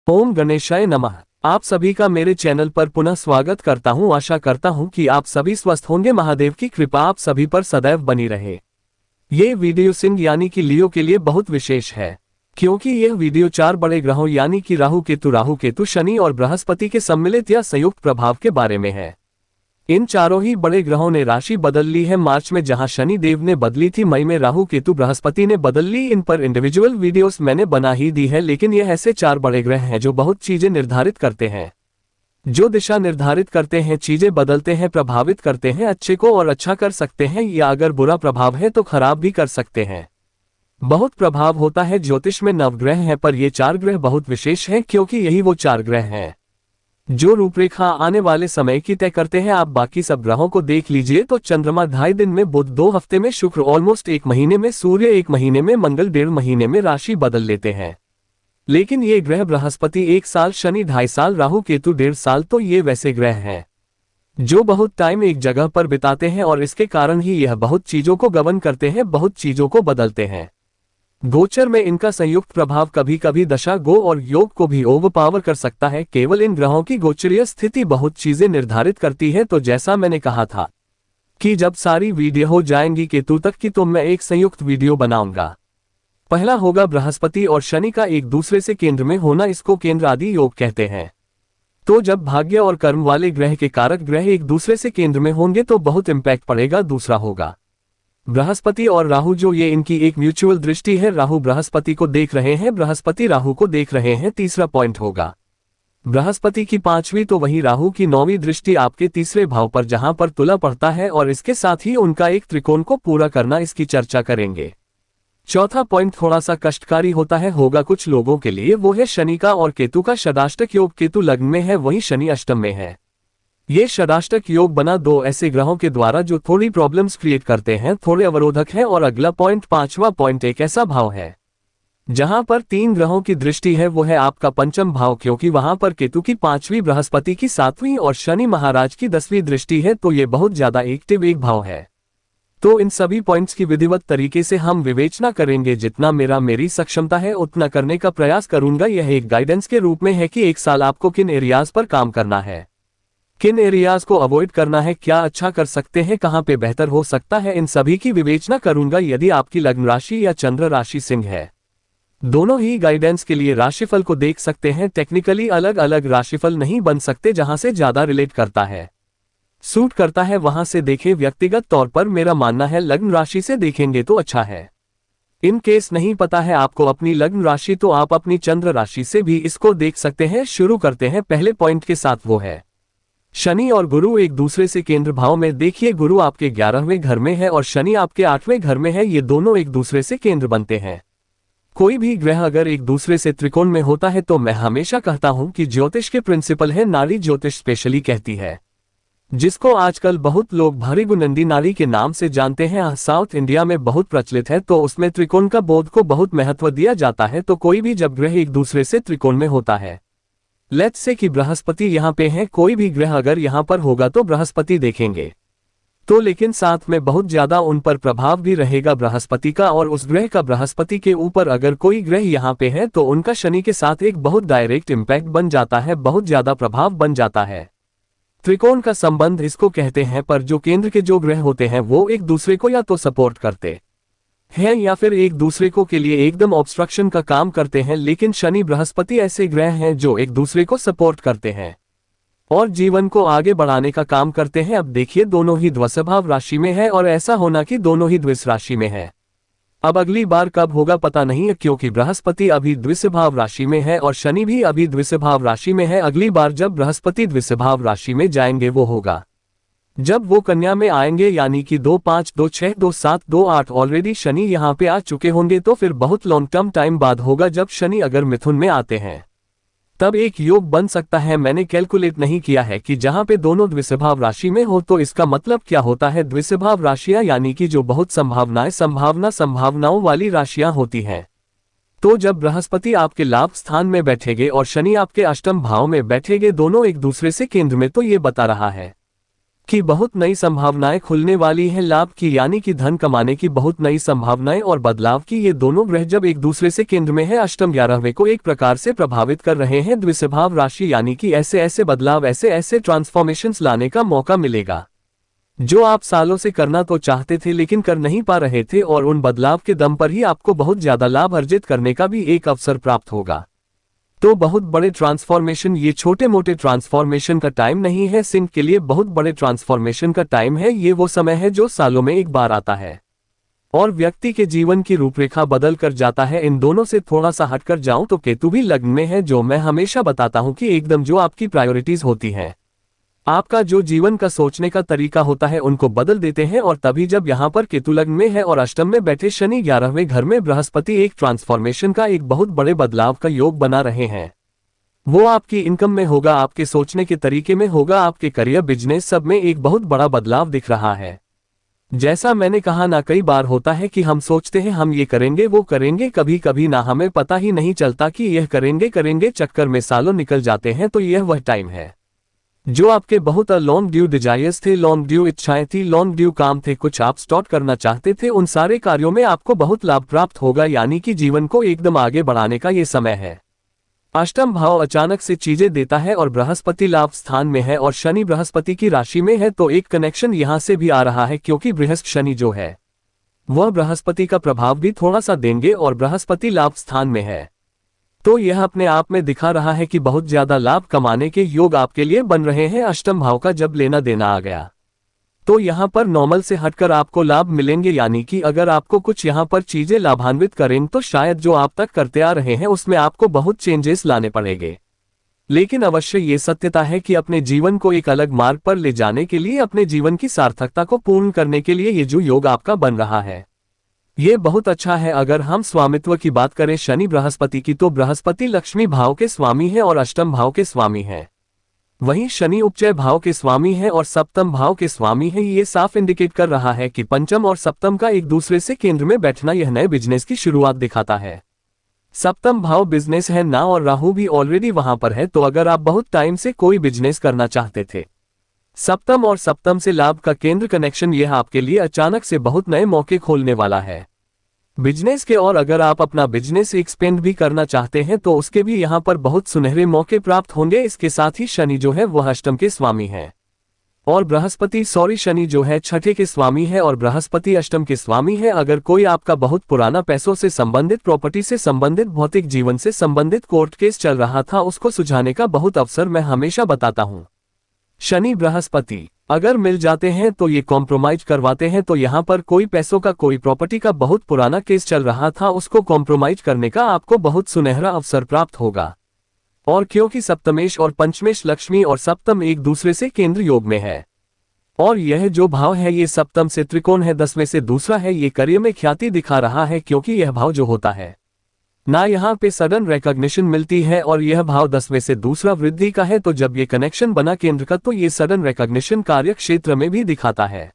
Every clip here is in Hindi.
ओम गणेशाय नमः। आप सभी का मेरे चैनल पर पुनः स्वागत करता हूं। आशा करता हूं कि आप सभी स्वस्थ होंगे। महादेव की कृपा आप सभी पर सदैव बनी रहे। ये वीडियो सिंह यानी कि लियो के लिए बहुत विशेष है, क्योंकि यह वीडियो 4 बड़े ग्रहों यानी कि राहु केतु, शनि और बृहस्पति के सम्मिलित या संयुक्त प्रभाव के बारे में है। इन चारों ही बड़े ग्रहों ने राशि बदल ली है। मार्च में जहां शनि देव ने बदली थी, मई में राहु केतु बृहस्पति ने बदल ली। इन पर इंडिविजुअल वीडियोस मैंने बना ही दी है, लेकिन यह ऐसे 4 बड़े ग्रह हैं जो बहुत चीजें निर्धारित करते हैं, जो दिशा निर्धारित करते हैं, चीजें बदलते हैं, प्रभावित करते हैं, अच्छे को और अच्छा कर सकते हैं, या अगर बुरा प्रभाव है तो खराब भी कर सकते हैं। बहुत प्रभाव होता है। ज्योतिष में नवग्रह हैं, पर ये 4 ग्रह बहुत विशेष हैं, क्योंकि यही वो 4 ग्रह हैं जो रूपरेखा आने वाले समय की तय करते हैं। आप बाकी सब ग्रहों को देख लीजिए तो चंद्रमा 2.5 दिन में, बुध 2 हफ्ते में, शुक्र ऑलमोस्ट 1 महीने में, सूर्य 1 महीने में, मंगल 1.5 महीने में राशि बदल लेते हैं। लेकिन ये ग्रह बृहस्पति 1 साल, शनि 2.5 साल, राहु केतु 1.5 साल, तो ये वैसे ग्रह हैं जो बहुत टाइम एक जगह पर बिताते हैं और इसके कारण ही यह बहुत चीजों को गवर्न करते हैं, बहुत चीजों को बदलते हैं। गोचर में इनका संयुक्त प्रभाव कभी कभी दशा, गो और योग को भी ओवरपावर कर सकता है। केवल इन ग्रहों की गोचरीय स्थिति बहुत चीजें निर्धारित करती है। तो जैसा मैंने कहा था कि जब सारी वीडियो हो जाएंगी केतु तक की, तो मैं एक संयुक्त वीडियो बनाऊंगा। पहला होगा बृहस्पति और शनि का एक दूसरे से केंद्र में होना, इसको केंद्र आदि योग कहते हैं। तो जब भाग्य और कर्म वाले ग्रह के कारक ग्रह एक दूसरे से केंद्र में होंगे तो बहुत इंपैक्ट पड़ेगा। दूसरा होगा बृहस्पति और राहु, जो ये इनकी एक म्यूचुअल दृष्टि है। राहु बृहस्पति को देख रहे हैं, बृहस्पति राहु को देख रहे हैं। तीसरा पॉइंट होगा बृहस्पति की 5वीं तो वही राहु की 9वीं दृष्टि आपके तीसरे भाव पर, जहां पर तुला पड़ता है, और इसके साथ ही उनका एक त्रिकोण को पूरा करना, इसकी चर्चा करेंगे। चौथा पॉइंट थोड़ा सा कष्टकारी होता है, होगा कुछ लोगों के लिए, वो है शनि का और केतु का षडाष्टक योग। केतु लग्न में है, वही शनि अष्टम में है। ये षडाष्टक योग बना 2 ऐसे ग्रहों के द्वारा जो थोड़ी प्रॉब्लम्स क्रिएट करते हैं, थोड़े अवरोधक हैं। और अगला पॉइंट, 5वां पॉइंट, एक ऐसा भाव है जहां पर 3 ग्रहों की दृष्टि है, वो है आपका पंचम भाव, क्योंकि वहां पर केतु की 5वीं, बृहस्पति की 7वीं और शनि महाराज की 10वीं दृष्टि है। तो ये बहुत ज्यादा एक्टिव एक भाव है। तो इन सभी पॉइंट्स की विधिवत तरीके से हम विवेचना करेंगे। जितना मेरी सक्षमता है उतना करने का प्रयास करूंगा। यह एक गाइडेंस के रूप में है कि 1 साल आपको किन एरियाज पर काम करना है, किन एरियाज को अवॉइड करना है, क्या अच्छा कर सकते हैं, कहां पे बेहतर हो सकता है, इन सभी की विवेचना करूंगा। यदि आपकी लग्न राशि या चंद्र राशि सिंह है, दोनों ही गाइडेंस के लिए राशिफल को देख सकते हैं। टेक्निकली अलग अलग राशिफल नहीं बन सकते, जहां से ज्यादा रिलेट करता है, सूट करता है, वहां से देखें। व्यक्तिगत तौर पर मेरा मानना है लग्न राशि से देखेंगे तो अच्छा है। इन केस नहीं पता है आपको अपनी लग्न राशि, तो आप अपनी चंद्र राशि से भी इसको देख सकते हैं। शुरू करते हैं पहले पॉइंट के साथ, वो है शनि और गुरु एक दूसरे से केंद्र भाव में। देखिए, गुरु आपके 11वें घर में है और शनि आपके 8वें घर में है। ये दोनों एक दूसरे से केंद्र बनते हैं। कोई भी ग्रह अगर एक दूसरे से त्रिकोण में होता है तो मैं हमेशा कहता हूं कि ज्योतिष के प्रिंसिपल है, नारी ज्योतिष स्पेशली कहती है, जिसको आजकल बहुत लोग भृगुनंदी नारी के नाम से जानते हैं, साउथ इंडिया में बहुत प्रचलित है। तो उसमें त्रिकोण का बोध को बहुत महत्व दिया जाता है। तो कोई भी जब ग्रह एक दूसरे से त्रिकोण में होता है, लेट्स से कि बृहस्पति यहाँ पे है, कोई भी ग्रह अगर यहाँ पर होगा तो बृहस्पति देखेंगे तो, लेकिन साथ में बहुत ज्यादा उन पर प्रभाव भी रहेगा बृहस्पति का, और उस ग्रह का बृहस्पति के ऊपर अगर कोई ग्रह यहाँ पे है तो उनका शनि के साथ एक बहुत डायरेक्ट इम्पैक्ट बन जाता है, बहुत ज्यादा प्रभाव बन जाता है। त्रिकोण का संबंध इसको कहते हैं, पर जो केंद्र के जो ग्रह होते हैं वो एक दूसरे को या तो सपोर्ट करते हैं या फिर एक दूसरे को के लिए एकदम ऑब्स्ट्रक्शन का काम करते हैं। लेकिन शनि बृहस्पति ऐसे ग्रह हैं जो एक दूसरे को सपोर्ट करते हैं और जीवन को आगे बढ़ाने का काम करते हैं। अब देखिए, दोनों ही द्विस्वभाव राशि में है, और ऐसा होना कि दोनों ही द्विस राशि में है। अब अगली बार कब होगा पता नहीं है, क्योंकि बृहस्पति अभी द्विस्वभाव राशि में है और शनि भी अभी द्विस्वभाव राशि में है। अगली बार जब बृहस्पति द्विस्वभाव राशि में जाएंगे वो होगा जब वो कन्या में आएंगे, यानी कि 2-5, 2-6, 2-7, 2-8। ऑलरेडी शनि यहाँ पे आ चुके होंगे, तो फिर बहुत लॉन्ग टर्म टाइम बाद होगा जब शनि अगर मिथुन में आते हैं, तब एक योग बन सकता है। मैंने कैलकुलेट नहीं किया है कि जहां पे दोनों द्विस्वभाव राशि में हो तो इसका मतलब क्या होता है। द्विस्वभाव राशियां यानी कि जो बहुत संभावनाओं वाली राशियां होती हैं। तो जब बृहस्पति आपके लाभ स्थान में बैठेंगे और शनि आपके अष्टम भाव में बैठेंगे, दोनों एक दूसरे से केंद्र में, तो ये बता रहा है की बहुत नई संभावनाएं खुलने वाली हैं। लाभ की यानी कि धन कमाने की बहुत नई संभावनाएं और बदलाव की। ये दोनों ग्रह जब एक दूसरे से केंद्र में है, अष्टम 11वें को एक प्रकार से प्रभावित कर रहे हैं। द्विस्वभाव राशि यानी कि ऐसे ऐसे बदलाव, ऐसे ऐसे ट्रांसफॉर्मेशंस लाने का मौका मिलेगा जो आप सालों से करना तो चाहते थे लेकिन कर नहीं पा रहे थे, और उन बदलाव के दम पर ही आपको बहुत ज्यादा लाभ अर्जित करने का भी एक अवसर प्राप्त होगा। तो बहुत बड़े ट्रांसफॉर्मेशन, ये छोटे मोटे ट्रांसफॉर्मेशन का टाइम नहीं है। सिंह के लिए बहुत बड़े ट्रांसफॉर्मेशन का टाइम है। ये वो समय है जो सालों में एक बार आता है और व्यक्ति के जीवन की रूपरेखा बदल कर जाता है। इन दोनों से थोड़ा सा हटकर जाऊं तो केतु भी लग्न में है, जो मैं हमेशा बताता हूं कि एकदम जो आपकी प्रायोरिटीज होती हैं, आपका जो जीवन का सोचने का तरीका होता है, उनको बदल देते हैं। और तभी जब यहाँ पर केतु लग्न में है और अष्टम में बैठे शनि 11वें घर में बृहस्पति एक ट्रांसफॉर्मेशन का एक बहुत बड़े बदलाव का योग बना रहे हैं। वो आपकी इनकम में होगा, आपके सोचने के तरीके में होगा, आपके करियर, बिजनेस सब में एक बहुत बड़ा बदलाव दिख रहा है। जैसा मैंने कहा ना, कई बार होता है कि हम सोचते हैं हम ये करेंगे वो करेंगे, कभी कभी ना हमें पता ही नहीं चलता कि यह करेंगे चक्कर में सालों निकल जाते हैं। तो यह वह टाइम है जो आपके बहुत लॉन्ग ड्यू डिजायर्स थे, लॉन्ग ड्यू इच्छाएं थी, लॉन्ग ड्यू काम थे, कुछ आप स्टार्ट करना चाहते थे, उन सारे कार्यों में आपको बहुत लाभ प्राप्त होगा। यानी कि जीवन को एकदम आगे बढ़ाने का ये समय है। अष्टम भाव अचानक से चीजें देता है और बृहस्पति लाभ स्थान में है और शनि बृहस्पति की राशि में है, तो एक कनेक्शन यहां से भी आ रहा है, क्योंकि बृहस्पति शनि जो है वह बृहस्पति का प्रभाव भी थोड़ा सा देंगे और बृहस्पति लाभ स्थान में है। तो यह अपने आप में दिखा रहा है कि बहुत ज्यादा लाभ कमाने के योग आपके लिए बन रहे हैं। अष्टम भाव का जब लेना देना आ गया तो यहाँ पर नॉर्मल से हटकर आपको लाभ मिलेंगे। यानी कि अगर आपको कुछ यहाँ पर चीजें लाभान्वित करें तो शायद जो आप तक करते आ रहे हैं उसमें आपको बहुत चेंजेस लाने पड़ेंगे। लेकिन अवश्य ये सत्यता है कि अपने जीवन को एक अलग मार्ग पर ले जाने के लिए, अपने जीवन की सार्थकता को पूर्ण करने के लिए ये जो योग आपका बन रहा है ये बहुत अच्छा है। अगर हम स्वामित्व की बात करें शनि बृहस्पति की, तो बृहस्पति लक्ष्मी भाव के स्वामी है और अष्टम भाव के स्वामी है। वहीं शनि उपचय भाव के स्वामी है और सप्तम भाव के स्वामी है। ये साफ इंडिकेट कर रहा है कि पंचम और सप्तम का एक दूसरे से केंद्र में बैठना यह नए बिजनेस की शुरुआत दिखाता है। सप्तम भाव बिजनेस है ना, और राहु भी ऑलरेडी वहां पर है। तो अगर आप बहुत टाइम से कोई बिजनेस करना चाहते थे, सप्तम और सप्तम से लाभ का केंद्र कनेक्शन यह आपके लिए अचानक से बहुत नए मौके खोलने वाला है बिजनेस के। और अगर आप अपना बिजनेस एक्सपेंड भी करना चाहते हैं तो उसके भी यहाँ पर बहुत सुनहरे मौके प्राप्त होंगे। इसके साथ ही शनि जो है वह अष्टम के स्वामी है और बृहस्पति शनि जो है छठे के स्वामी है और बृहस्पति अष्टम के स्वामी है। अगर कोई आपका बहुत पुराना पैसों से संबंधित, प्रॉपर्टी से संबंधित, भौतिक जीवन से संबंधित कोर्ट केस चल रहा था, उसको सुलझाने का बहुत अवसर मैं हमेशा बताता हूँ। शनि बृहस्पति अगर मिल जाते हैं तो ये कॉम्प्रोमाइज करवाते हैं। तो यहाँ पर कोई पैसों का, कोई प्रॉपर्टी का बहुत पुराना केस चल रहा था, उसको कॉम्प्रोमाइज करने का आपको बहुत सुनहरा अवसर प्राप्त होगा। और क्योंकि सप्तमेश और पंचमेश, लक्ष्मी और सप्तम एक दूसरे से केंद्र योग में है और यह जो भाव है ये सप्तम से त्रिकोण है, 10 में से दूसरा है, ये करियर में ख्याति दिखा रहा है। क्योंकि यह भाव जो होता है ना, यहाँ पे सडन रिकॉग्निशन मिलती है और यह भाव 10 में से दूसरा वृद्धि का है। तो जब ये कनेक्शन बना केंद्र का तो ये सडन रिकॉग्निशन कार्य क्षेत्र में भी दिखाता है।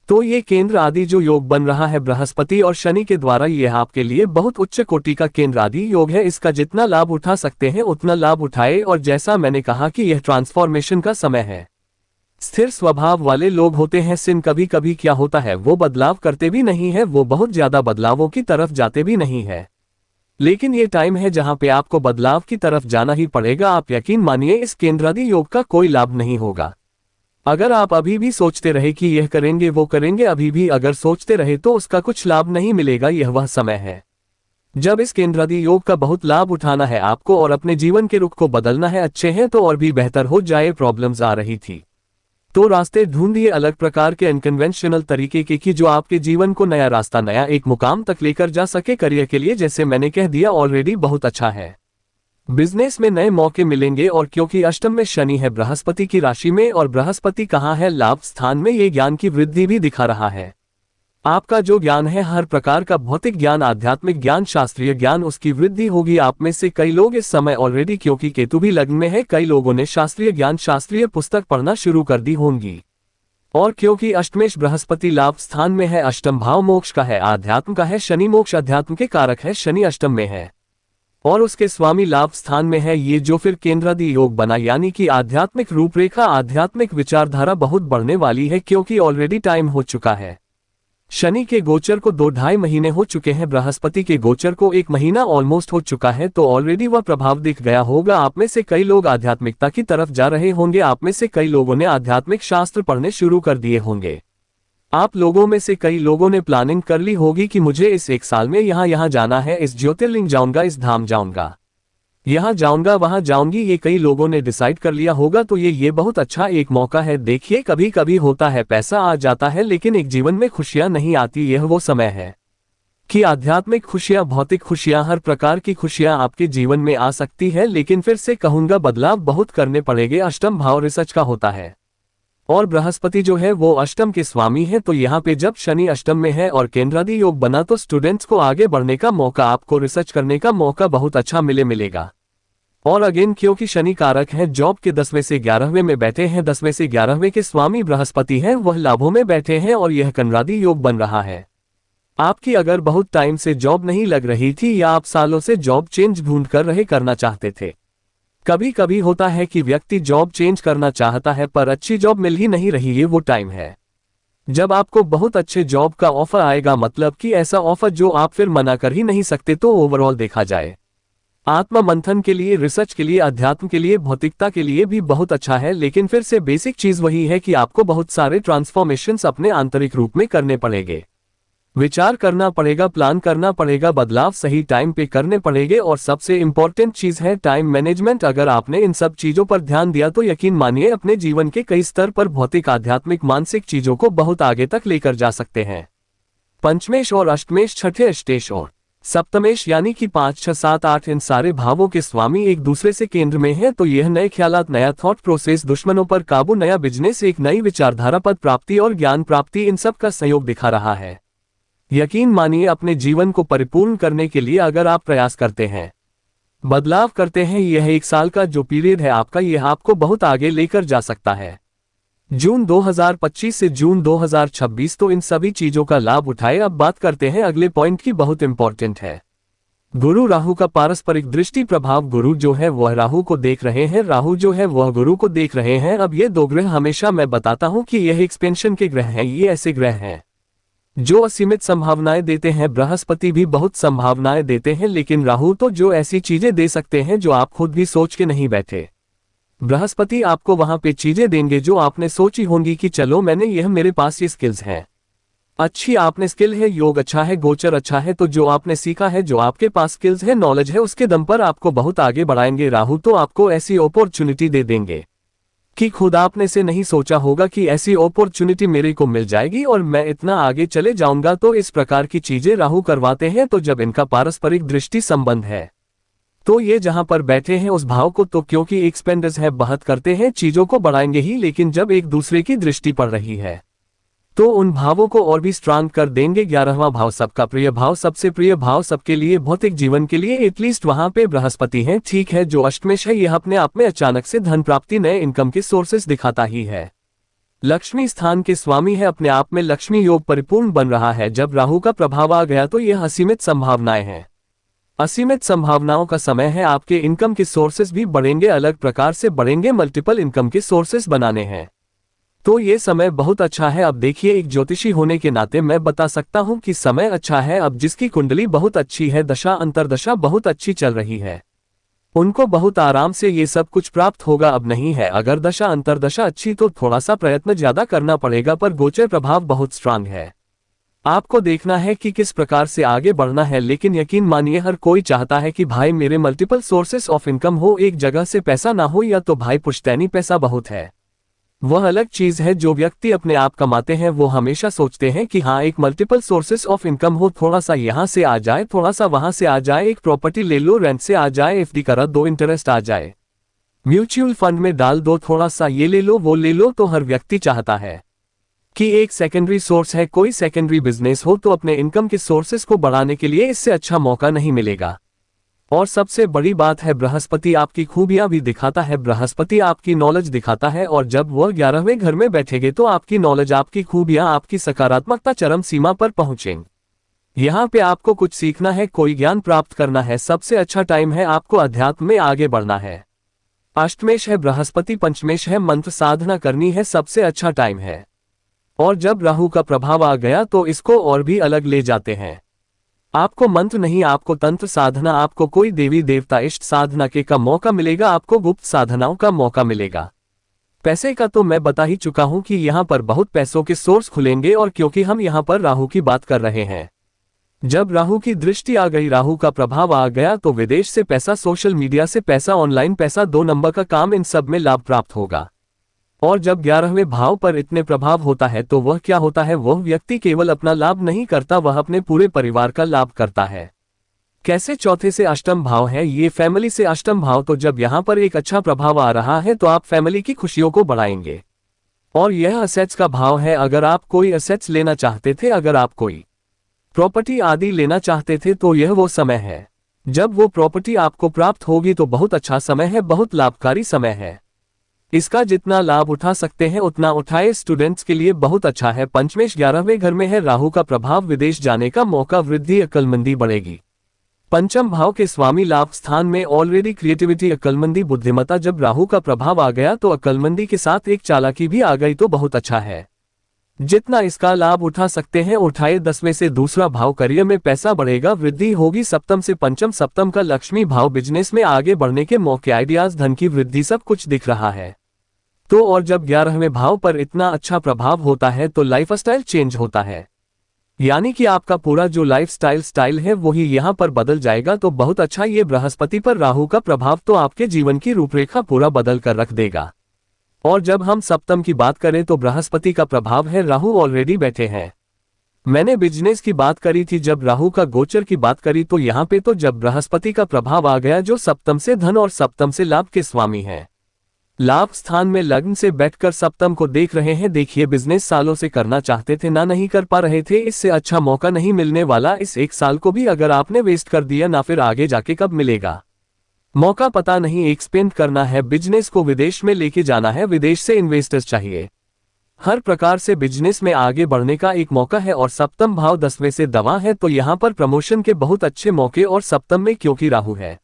तो ये केंद्र आदि जो योग बन रहा है बृहस्पति और शनि के द्वारा, यह आपके लिए बहुत उच्च कोटि का केंद्र आदि योग है। इसका जितना लाभ उठा सकते हैं उतना लाभ उठाए। और जैसा मैंने कहा कि यह ट्रांसफॉर्मेशन का समय है। स्थिर स्वभाव वाले लोग होते हैं सिन, कभी कभी क्या होता है वो बदलाव करते भी नहीं है, वो बहुत ज्यादा बदलावों की तरफ जाते भी नहीं है। लेकिन ये टाइम है जहां पे आपको बदलाव की तरफ जाना ही पड़ेगा। आप यकीन मानिए इस केंद्रादि योग का कोई लाभ नहीं होगा। अगर आप अभी भी सोचते रहे कि यह करेंगे वो करेंगे, अभी भी अगर सोचते रहे तो उसका कुछ लाभ नहीं मिलेगा। यह वह समय है जब इस केंद्रादि योग का बहुत लाभ उठाना है आपको और अपने जीवन के रुख को बदलना है। अच्छे हैं तो और भी बेहतर हो जाए। प्रॉब्लम्स आ रही थी तो रास्ते ढूंढिए अलग प्रकार के अनकन्वेंशनल तरीके के कि जो आपके जीवन को नया रास्ता, नया एक मुकाम तक लेकर जा सके। करियर के लिए जैसे मैंने कह दिया ऑलरेडी बहुत अच्छा है। बिजनेस में नए मौके मिलेंगे और क्योंकि अष्टम में शनि है बृहस्पति की राशि में और बृहस्पति कहाँ है, लाभ स्थान में, ये ज्ञान की वृद्धि भी दिखा रहा है। आपका जो ज्ञान है, हर प्रकार का भौतिक ज्ञान, आध्यात्मिक ज्ञान, शास्त्रीय ज्ञान, उसकी वृद्धि होगी। आप में से कई लोग इस समय ऑलरेडी, क्योंकि केतु भी लग्न में है, कई लोगों ने शास्त्रीय ज्ञान, शास्त्रीय पुस्तक पढ़ना शुरू कर दी होंगी। और क्योंकि अष्टमेश बृहस्पति लाभ स्थान में है, अष्टम भाव मोक्ष का है, आध्यात्म का है, शनि मोक्ष अध्यात्म के कारक है, शनि अष्टम में है और उसके स्वामी लाभ स्थान में है, ये जो फिर केंद्रादि योग बना, यानी कि आध्यात्मिक रूपरेखा, आध्यात्मिक विचारधारा बहुत बढ़ने वाली है, क्योंकि ऑलरेडी टाइम हो चुका है। शनि के गोचर को 2-2.5 महीने हो चुके हैं, बृहस्पति के गोचर को 1 महीना ऑलमोस्ट हो चुका है, तो ऑलरेडी वह प्रभाव दिख गया होगा। आप में से कई लोग आध्यात्मिकता की तरफ जा रहे होंगे, आप में से कई लोगों ने आध्यात्मिक शास्त्र पढ़ने शुरू कर दिए होंगे। आप लोगों में से कई लोगों ने प्लानिंग कर ली होगी कि मुझे इस 1 साल में यहाँ जाना है, इस ज्योतिर्लिंग जाऊंगा, इस धाम जाऊंगा, यहाँ जाऊंगा, वहां जाऊंगी, ये कई लोगों ने डिसाइड कर लिया होगा। तो ये बहुत अच्छा एक मौका है। देखिए, कभी कभी होता है पैसा आ जाता है लेकिन एक जीवन में खुशियां नहीं आती। यह वो समय है कि आध्यात्मिक खुशियां, भौतिक खुशियां, हर प्रकार की खुशियां आपके जीवन में आ सकती है, लेकिन फिर से कहूंगा बदलाव बहुत करने पड़ेंगे। अष्टम भाव रिसर्च का होता है और बृहस्पति जो है वो अष्टम के स्वामी है, तो यहाँ पे जब शनि अष्टम में है और केंद्रादि योग बना तो स्टूडेंट्स को आगे बढ़ने का मौका, आपको रिसर्च करने का मौका बहुत अच्छा मिलेगा। और अगेन क्योंकि शनि कारक है, जॉब के 10वें से 11वें में बैठे हैं, 10वें से 11वें के स्वामी बृहस्पति हैं, वह लाभों में बैठे हैं और यह केंद्रादि योग बन रहा है। आपकी अगर बहुत टाइम से जॉब नहीं लग रही थी या आप सालों से जॉब चेंज ढूंढ कर करना चाहते थे, कभी कभी होता है कि व्यक्ति जॉब चेंज करना चाहता है पर अच्छी जॉब मिल ही नहीं रही, ये वो टाइम है जब आपको बहुत अच्छे जॉब का ऑफर आएगा, मतलब कि ऐसा ऑफर जो आप फिर मना कर ही नहीं सकते। तो ओवरऑल देखा जाए आत्म मंथन के लिए, रिसर्च के लिए, अध्यात्म के लिए, भौतिकता के लिए भी बहुत अच्छा है, लेकिन फिर से बेसिक चीज वही है कि आपको बहुत सारे ट्रांसफॉर्मेशंस अपने आंतरिक रूप में करने पड़ेंगे, विचार करना पड़ेगा, प्लान करना पड़ेगा, बदलाव सही टाइम पे करने पड़ेंगे। और सबसे इंपॉर्टेंट चीज है टाइम मैनेजमेंट। अगर आपने इन सब चीजों पर ध्यान दिया तो यकीन मानिए अपने जीवन के कई स्तर पर भौतिक, आध्यात्मिक, मानसिक चीजों को बहुत आगे तक लेकर जा सकते हैं। पंचमेश और अष्टमेश, छठे अष्टेश और सप्तमेश यानी कि 5, 6, 7, 8 इन सारे भावों के स्वामी एक दूसरे से केंद्र में हैं, तो यह नए ख्यालात, नया थॉट प्रोसेस, दुश्मनों पर काबू, नया बिजनेस, एक नई विचारधारा, पद प्राप्ति और ज्ञान प्राप्ति, इन सब का संयोग दिखा रहा है। यकीन मानिए अपने जीवन को परिपूर्ण करने के लिए अगर आप प्रयास करते हैं, बदलाव करते हैं, यह 1 साल का जो पीरियड है आपका, यह आपको बहुत आगे लेकर जा सकता है। जून 2025 से जून 2026, तो इन सभी चीजों का लाभ उठाए। अब बात करते हैं अगले पॉइंट की, बहुत इंपॉर्टेंट है। गुरु राहु का पारस्परिक दृष्टि प्रभाव। गुरु जो है वह राहु को देख रहे हैं, राहु जो है वह गुरु को देख रहे हैं। अब ये 2 ग्रह, हमेशा मैं बताता हूं कि यह एक्सपेंशन के ग्रह हैं, ये ऐसे ग्रह हैं जो असीमित संभावनाएं देते हैं। बृहस्पति भी बहुत संभावनाएं देते हैं, लेकिन राहु तो जो ऐसी चीजें दे सकते हैं जो आप खुद भी सोच के नहीं बैठे। बृहस्पति आपको वहां पे चीजें देंगे जो आपने सोची होंगी कि चलो मेरे पास ये स्किल्स हैं, अच्छी आपने स्किल है, योग अच्छा है, गोचर अच्छा है, तो जो आपने सीखा है, जो आपके पास स्किल्स है, नॉलेज है, उसके दम पर आपको बहुत आगे बढ़ाएंगे। राहु तो आपको ऐसी अपॉर्चुनिटी दे देंगे कि खुद आपने से नहीं सोचा होगा कि ऐसी अपॉर्चुनिटी मेरे को मिल जाएगी और मैं इतना आगे चले जाऊंगा। तो इस प्रकार की चीजें राहु करवाते हैं। तो जब इनका पारस्परिक दृष्टि संबंध है तो ये जहां पर बैठे हैं उस भाव को, तो क्योंकि एक्सपेंडर्स है, बहुत करते हैं, चीजों को बढ़ाएंगे ही, लेकिन जब एक दूसरे की दृष्टि पड़ रही है तो उन भावों को और भी स्ट्रांग कर देंगे। 11वां भाव सबका प्रिय भाव, सबसे प्रिय भाव सबके लिए, भौतिक जीवन के लिए, एटलीस्ट वहां पे बृहस्पति है। ठीक है, जो अष्टमेश है यह अपने आप में अचानक से धन प्राप्ति, नए इनकम के सोर्सेस दिखाता ही है। लक्ष्मी स्थान के स्वामी है, अपने आप में लक्ष्मी योग परिपूर्ण बन रहा है। जब राहु का प्रभाव आ गया तो यह असीमित संभावनाएं हैं, असीमित संभावनाओं का समय है। आपके इनकम के सोर्सेस भी बढ़ेंगे, अलग प्रकार से बढ़ेंगे, मल्टीपल इनकम के सोर्सेस बनाने हैं, तो ये समय बहुत अच्छा है। अब देखिए, एक ज्योतिषी होने के नाते मैं बता सकता हूं कि समय अच्छा है। अब जिसकी कुंडली बहुत अच्छी है, दशा अंतरदशा बहुत अच्छी चल रही है, उनको बहुत आराम से ये सब कुछ प्राप्त होगा। अब नहीं है, अगर दशा अंतरदशा अच्छी तो थोड़ा सा प्रयत्न ज्यादा करना पड़ेगा, पर गोचर प्रभाव बहुत स्ट्रांग है। आपको देखना है कि किस प्रकार से आगे बढ़ना है, लेकिन यकीन मानिए हर कोई चाहता है कि भाई मेरे मल्टीपल सोर्सेस ऑफ इनकम हो, एक जगह से पैसा ना हो, या तो भाई पुश्तैनी पैसा बहुत है, वह अलग चीज है। जो व्यक्ति अपने आप कमाते हैं वो हमेशा सोचते हैं कि हाँ एक मल्टीपल सोर्सेस ऑफ इनकम हो, थोड़ा सा यहाँ से आ जाए, थोड़ा सा वहां से आ जाए, एक प्रॉपर्टी ले लो, रेंट से आ जाए, एफडी करा दो, इंटरेस्ट आ जाए, म्यूचुअल फंड में डाल दो, थोड़ा सा ये ले लो वो ले लो। तो हर व्यक्ति चाहता है कि एक सेकेंडरी सोर्स है, कोई सेकेंडरी बिजनेस हो, तो अपने इनकम के सोर्सेस को बढ़ाने के लिए इससे अच्छा मौका नहीं मिलेगा। और सबसे बड़ी बात है, बृहस्पति आपकी खूबियां भी दिखाता है, बृहस्पति आपकी नॉलेज दिखाता है, और जब वह 11वें घर में बैठेंगे तो आपकी नॉलेज, आपकी खूबियां, आपकी सकारात्मकता चरम सीमा पर पहुंचेंगी। यहाँ पे आपको कुछ सीखना है, कोई ज्ञान प्राप्त करना है, सबसे अच्छा टाइम है, आपको अध्यात्म में आगे बढ़ना है। अष्टमेश है बृहस्पति, पंचमेश है मंत्र साधना करनी है, सबसे अच्छा टाइम है। और जब राहु का प्रभाव आ गया तो इसको और भी अलग ले जाते हैं। आपको मंत्र नहीं, आपको तंत्र साधना, आपको कोई देवी देवता इष्ट साधना के का मौका मिलेगा, आपको गुप्त साधनाओं का मौका मिलेगा। पैसे का तो मैं बता ही चुका हूं कि यहाँ पर बहुत पैसों के सोर्स खुलेंगे, और क्योंकि हम यहाँ पर राहु की बात कर रहे हैं, जब राहु की दृष्टि आ गई, राहु का प्रभाव आ गया, तो विदेश से पैसा, सोशल मीडिया से पैसा, ऑनलाइन पैसा, 2 नंबर का काम, इन सब में लाभ प्राप्त होगा। और जब 11वें भाव पर इतने प्रभाव होता है तो वह क्या होता है, वह व्यक्ति केवल अपना लाभ नहीं करता, वह अपने पूरे परिवार का लाभ करता है। कैसे? चौथे से अष्टम भाव है, ये फैमिली से अष्टम भाव, तो जब यहाँ पर एक अच्छा प्रभाव आ रहा है तो आप फैमिली की खुशियों को बढ़ाएंगे। और यह असेट्स का भाव है, अगर आप कोई असेट्स लेना चाहते थे, अगर आप कोई प्रॉपर्टी आदि लेना चाहते थे, तो यह वो समय है जब वो प्रॉपर्टी आपको प्राप्त होगी, तो बहुत अच्छा समय है, बहुत लाभकारी समय है। इसका जितना लाभ उठा सकते हैं उतना उठाए, स्टूडेंट्स के लिए बहुत अच्छा है। पंचमेश 11वें घर में है, राहु का प्रभाव, विदेश जाने का मौका, वृद्धि, अक्लमंदी बढ़ेगी। पंचम भाव के स्वामी लाभ स्थान में ऑलरेडी क्रिएटिविटी, अक्लमंदी, बुद्धिमत्ता, जब राहु का प्रभाव आ गया तो अक्लमंदी के साथ एक चालाकी भी आ गई, तो बहुत अच्छा है। जितना इसका लाभ उठा सकते हैं उठाए। 10वें से दूसरा भाव, करियर में पैसा बढ़ेगा, वृद्धि होगी। सप्तम से पंचम, सप्तम का लक्ष्मी भाव, बिजनेस में आगे बढ़ने के मौके, आइडियाज, धन की वृद्धि, सब कुछ दिख रहा है। तो और जब 11वें भाव पर इतना अच्छा प्रभाव होता है तो लाइफस्टाइल चेंज होता है, यानी कि आपका पूरा जो लाइफस्टाइल है वही यहाँ पर बदल जाएगा। तो बहुत अच्छा, ये बृहस्पति पर राहु का प्रभाव तो आपके जीवन की रूपरेखा पूरा बदल कर रख देगा। और जब हम सप्तम की बात करें तो बृहस्पति का प्रभाव है, राहु ऑलरेडी बैठे हैं। मैंने बिजनेस की बात करी थी, जब राहु का गोचर की बात करी, तो यहाँ पे तो जब बृहस्पति का प्रभाव आ गया, जो सप्तम से धन और सप्तम से लाभ के स्वामी हैं, लाभ स्थान में लग्न से बैठकर सप्तम को देख रहे हैं। देखिए, बिजनेस सालों से करना चाहते थे, ना नहीं कर पा रहे थे, इससे अच्छा मौका नहीं मिलने वाला। इस 1 साल को भी अगर आपने वेस्ट कर दिया, ना फिर आगे जाके कब मिलेगा मौका पता नहीं। एक्सपेंड करना है, बिजनेस को विदेश में लेके जाना है, विदेश से इन्वेस्टर्स चाहिए, हर प्रकार से बिजनेस में आगे बढ़ने का एक मौका है। और सप्तम भाव 10वें से दवा है, तो यहाँ पर प्रमोशन के बहुत अच्छे मौके, और सप्तम में क्योंकि राहु है,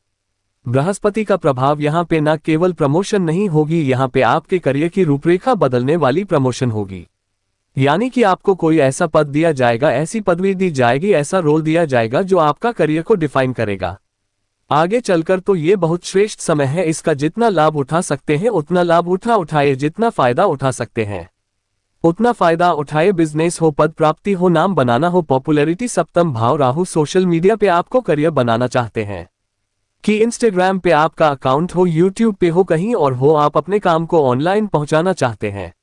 बृहस्पति का प्रभाव, यहाँ पे न केवल प्रमोशन नहीं होगी, यहाँ पे आपके करियर की रूपरेखा बदलने वाली प्रमोशन होगी। यानी कि आपको कोई ऐसा पद दिया जाएगा, ऐसी पदवी दी जाएगी, ऐसा रोल दिया जाएगा जो आपका करियर को डिफाइन करेगा आगे चलकर। तो ये बहुत श्रेष्ठ समय है, इसका जितना लाभ उठा सकते हैं उतना लाभ उठाए, जितना फायदा उठा सकते हैं उतना फायदा उठाए। बिजनेस हो, पद प्राप्ति हो, नाम बनाना हो, पॉपुलैरिटी। सप्तम भाव राहु, सोशल मीडिया पे आपको करियर बनाना चाहते हैं कि इंस्टाग्राम पे आपका अकाउंट हो, यूट्यूब पे हो, कहीं और हो, आप अपने काम को ऑनलाइन पहुंचाना चाहते हैं,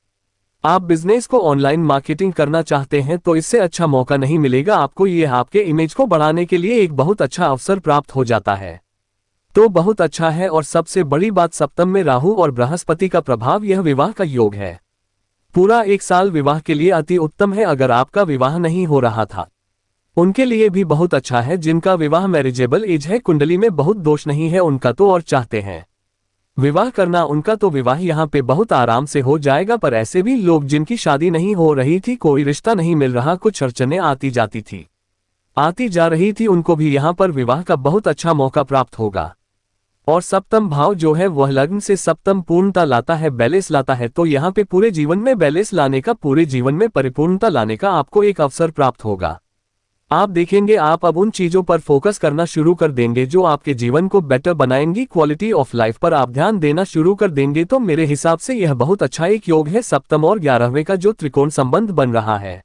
आप बिजनेस को ऑनलाइन मार्केटिंग करना चाहते हैं, तो इससे अच्छा मौका नहीं मिलेगा आपको। ये आपके इमेज को बढ़ाने के लिए एक बहुत अच्छा अवसर प्राप्त हो जाता है, तो बहुत अच्छा है। और सबसे बड़ी बात, सप्तम में राहु और बृहस्पति का प्रभाव, यह विवाह का योग है। पूरा 1 साल विवाह के लिए अति उत्तम है। अगर आपका विवाह नहीं हो रहा था उनके लिए भी बहुत अच्छा है। जिनका विवाह मैरिजेबल एज है, कुंडली में बहुत दोष नहीं है, उनका तो और चाहते हैं विवाह करना, उनका तो विवाह यहाँ पे बहुत आराम से हो जाएगा। पर ऐसे भी लोग जिनकी शादी नहीं हो रही थी, कोई रिश्ता नहीं मिल रहा, कुछ अड़चनें आती जाती थी, आती जा रही थी, उनको भी यहाँ पर विवाह का बहुत अच्छा मौका प्राप्त होगा। और सप्तम भाव जो है वह लग्न से सप्तम पूर्णता लाता है, बैलेंस लाता है। तो यहाँ पे पूरे जीवन में बैलेंस लाने का, पूरे जीवन में परिपूर्णता लाने का आपको एक अवसर प्राप्त होगा। आप देखेंगे, आप अब उन चीजों पर फोकस करना शुरू कर देंगे जो आपके जीवन को बेटर बनाएंगी, क्वालिटी ऑफ लाइफ पर आप ध्यान देना शुरू कर देंगे। तो मेरे हिसाब से यह बहुत अच्छा एक योग है। सप्तम और 11वें का जो त्रिकोण संबंध बन रहा है,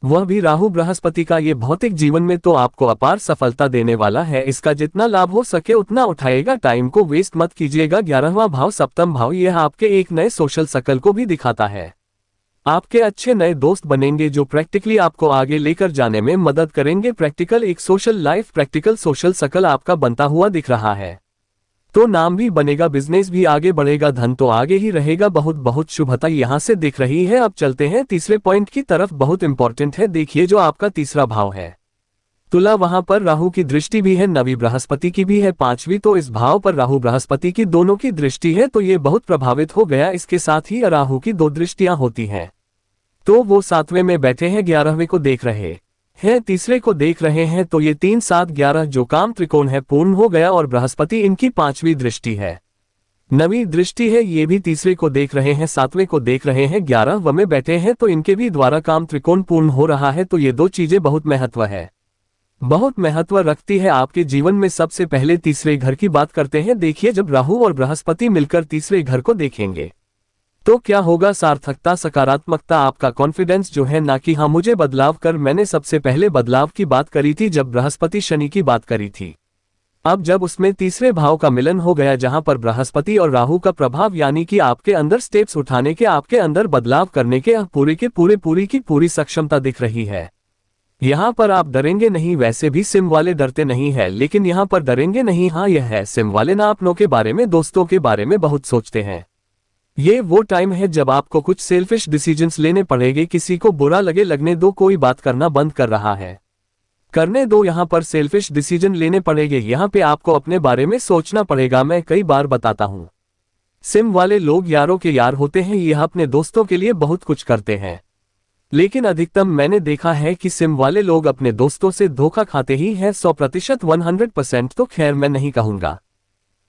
वह भी राहु बृहस्पति का, ये भौतिक जीवन में तो आपको अपार सफलता देने वाला है। इसका जितना लाभ हो सके उतना उठाएगा, टाइम को वेस्ट मत कीजिएगा। 11वां भाव, सप्तम भाव, यह आपके एक नए सोशल सर्कल को भी दिखाता है। आपके अच्छे नए दोस्त बनेंगे जो प्रैक्टिकली आपको आगे लेकर जाने में मदद करेंगे। प्रैक्टिकल एक social life, practical social circle आपका बनता हुआ दिख रहा है, तो नाम भी बनेगा, बिजनेस भी आगे बढ़ेगा, धन तो आगे ही रहेगा। बहुत बहुत शुभता यहाँ से दिख रही है। अब चलते हैं तीसरे पॉइंट की तरफ, बहुत इंपॉर्टेंट है। देखिए, जो आपका तीसरा भाव है तुला, वहां पर राहु की दृष्टि भी है, नवी बृहस्पति की भी है, 5वीं, तो इस भाव पर राहु बृहस्पति की दोनों की दृष्टि है, तो ये बहुत प्रभावित हो गया। इसके साथ ही राहु की 2 दृष्टियां होती हैं, तो वो 7वें में बैठे हैं, 11वें को देख रहे हैं तीसरे को देख रहे हैं तो ये 3 7 11 जो काम त्रिकोण है पूर्ण हो गया और बृहस्पति इनकी 5वीं दृष्टि है, 9वीं दृष्टि है। ये भी तीसरे को देख रहे हैं, 7वें को देख रहे हैं, 11वें में बैठे हैं तो इनके भी द्वारा काम त्रिकोण पूर्ण हो रहा है। तो ये 2 चीजें बहुत महत्व रखती है आपके जीवन में। सबसे पहले तीसरे घर की बात करते हैं। देखिए, जब राहु और बृहस्पति मिलकर तीसरे घर को देखेंगे तो क्या होगा? सार्थकता, सकारात्मकता, आपका कॉन्फिडेंस जो है ना कि हाँ मुझे बदलाव कर। मैंने सबसे पहले बदलाव की बात करी थी जब बृहस्पति शनि की बात करी थी। अब जब उसमें तीसरे भाव का मिलन हो गया जहां पर बृहस्पति और राहु का प्रभाव, यानी कि आपके अंदर स्टेप्स उठाने के, आपके अंदर बदलाव करने के पूरी की पूरी सक्षमता दिख रही है। यहाँ पर आप डरेंगे नहीं। वैसे भी सिम वाले डरते नहीं है, लेकिन यहाँ पर डरेंगे नहीं। हाँ, यह है सिम वाले ना अपनों के बारे में, दोस्तों के बारे में बहुत सोचते हैं। ये वो टाइम है जब आपको कुछ सेल्फिश डिसीजंस लेने पड़ेंगे। किसी को बुरा लगे, लगने दो, कोई बात करना बंद कर रहा है, करने दो। यहाँ पर सेल्फिश डिसीजन लेने पड़ेंगे। यहाँ पे आपको अपने बारे में सोचना पड़ेगा। मैं कई बार बताता हूँ, सिम वाले लोग यारों के यार होते हैं। यह अपने दोस्तों के लिए बहुत कुछ करते हैं, लेकिन अधिकतम मैंने देखा है कि सिम वाले लोग अपने दोस्तों से धोखा खाते ही हैं। 100% 100% तो खैर मैं नहीं कहूंगा,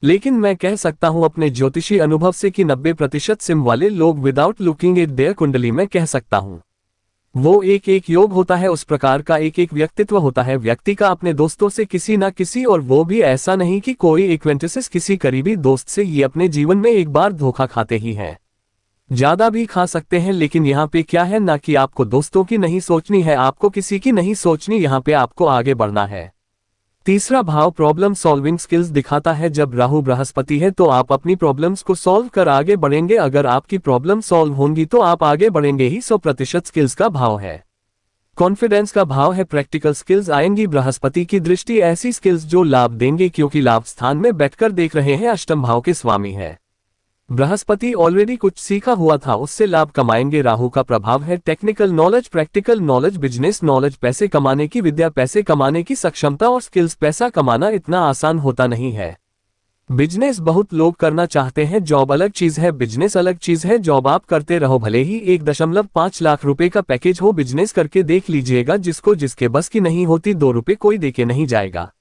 लेकिन मैं कह सकता हूं अपने ज्योतिषी अनुभव से कि 90% सिम वाले लोग विदाउट लुकिंग एट देयर कुंडली में कह सकता हूं। वो एक योग होता है, उस प्रकार का एक व्यक्तित्व होता है व्यक्ति का अपने दोस्तों से किसी ना किसी, और वो भी ऐसा नहीं कि कोई एक्वेंटेंसेस, किसी करीबी दोस्त से। ये अपने जीवन में एक बार धोखा खाते ही हैं, ज्यादा भी खा सकते हैं। लेकिन यहाँ पे क्या है ना कि आपको दोस्तों की नहीं सोचनी है, आपको किसी की नहीं सोचनी। यहाँ पे आपको आगे बढ़ना है। तीसरा भाव प्रॉब्लम सॉल्विंग स्किल्स दिखाता है। जब राहु बृहस्पति है तो आप अपनी प्रॉब्लम्स को सॉल्व कर आगे बढ़ेंगे। अगर आपकी प्रॉब्लम सॉल्व होंगी तो आप आगे बढ़ेंगे ही। 100% स्किल्स का भाव है, कॉन्फिडेंस का भाव है, प्रैक्टिकल स्किल्स आएंगी। बृहस्पति की दृष्टि ऐसी स्किल्स जो लाभ देंगे, क्योंकि लाभ स्थान में बैठकर देख रहे हैं, अष्टम भाव के स्वामी है बृहस्पति। ऑलरेडी कुछ सीखा हुआ था, उससे लाभ कमाएंगे। राहु का प्रभाव है technical knowledge, practical knowledge, business knowledge, पैसे कमाने की विद्या, पैसे कमाने की सक्षमता और स्किल्स। पैसा कमाना इतना आसान होता नहीं है। बिजनेस बहुत लोग करना चाहते हैं, जॉब अलग चीज है, बिजनेस अलग चीज है। जॉब आप करते रहो, भले ही 1.5 लाख रुपए का पैकेज हो, बिजनेस करके देख लीजिएगा। जिसको जिसके बस की नहीं होती, 2 रुपए कोई देके नहीं जाएगा।